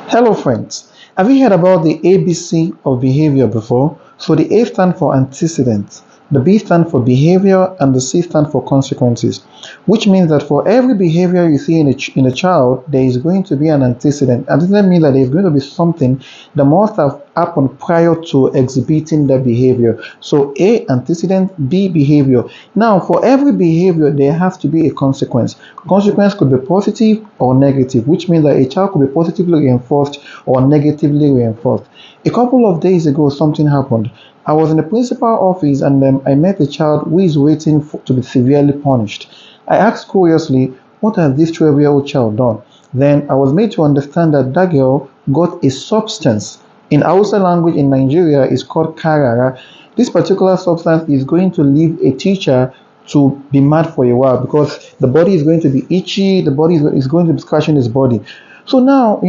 Hello friends, have you heard about the ABC of behavior before? So the A stands for antecedent, the B stands for behavior, and the C stands for consequences, which means that for every behavior you see in a child, there is going to be an antecedent. Antecedent means that there is going to be something that must have happened prior to exhibiting that behavior. So A, antecedent, B, behavior. Now, for every behavior, there has to be a consequence. Consequence could be positive or negative, which means that a child could be positively reinforced or negatively reinforced. A couple of days ago, something happened. I was in the principal office and I met a child who is waiting to be severely punished. I asked curiously, what has this 12-year-old child done? Then I was made to understand that that girl got a substance. In Hausa language in Nigeria, is called karara. This particular substance is going to leave a teacher to be mad for a while because the body is going to be itchy, the body is going to be scratching his body. So now,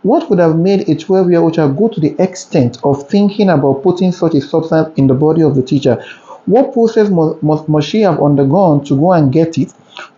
what would have made a 12-year-old child go to the extent of thinking about putting such a substance in the body of the teacher? What process must she have undergone to go and get it,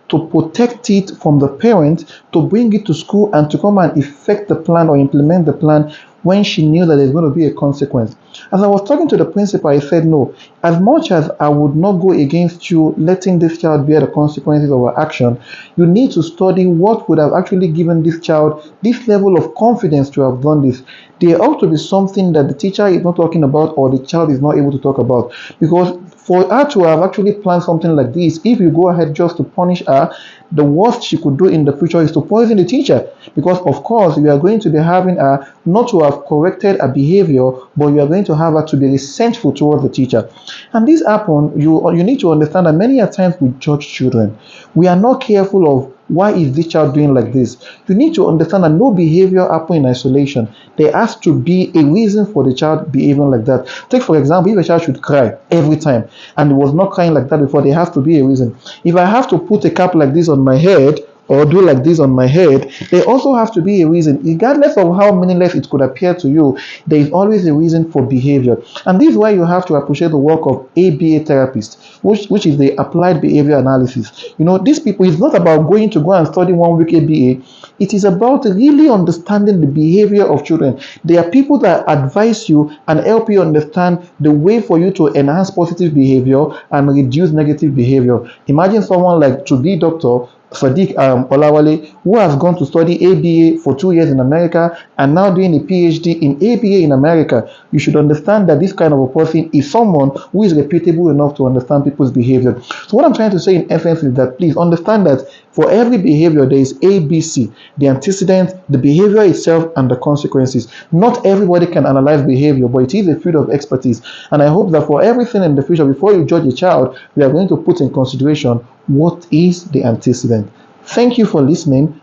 to protect it from the parent, to bring it to school, and to come and effect the plan or implement the plan when she knew that there's going to be a consequence? As I was talking to the principal, I said, no, as much as I would not go against you letting this child bear the consequences of her action, you need to study what would have actually given this child this level of confidence to have done this. There ought to be something that the teacher is not talking about or the child is not able to talk about. Because for her to have actually planned something like this, if you go ahead just to punish her, the worst she could do in the future is to poison the teacher. Because of course, we are going to be having her not to have corrected her behavior, but you are going to have her to be resentful towards the teacher. And this happen, you need to understand that many a times we judge children. We are not careful of why is this child doing like this. You need to understand that no behavior happens in isolation. There has to be a reason for the child behaving like that. Take for example, if a child should cry every time and it was not crying like that before, there has to be a reason. If I have to put a cap like this on my head or do like this on my head, there also has to be a reason. Regardless of how meaningless it could appear to you, there is always a reason for behavior. And this is why you have to appreciate the work of ABA therapists, which is the applied behavior analysis. These people, it's not about going to go and study 1 week ABA. It is about really understanding the behavior of children. There are people that advise you and help you understand the way for you to enhance positive behavior and reduce negative behavior. Imagine someone like to be Dr. Sadiq Olawale, who has gone to study ABA for 2 years in America and now doing a PhD in ABA in America. You should understand that this kind of a person is someone who is reputable enough to understand people's behavior. So what I'm trying to say in essence is that please understand that for every behavior there is ABC, the antecedent, the behavior itself, and the consequences. Not everybody can analyze behavior, but it is a field of expertise. And I hope that for everything in the future, before you judge a child, we are going to put in consideration what is the antecedent. Thank you for listening.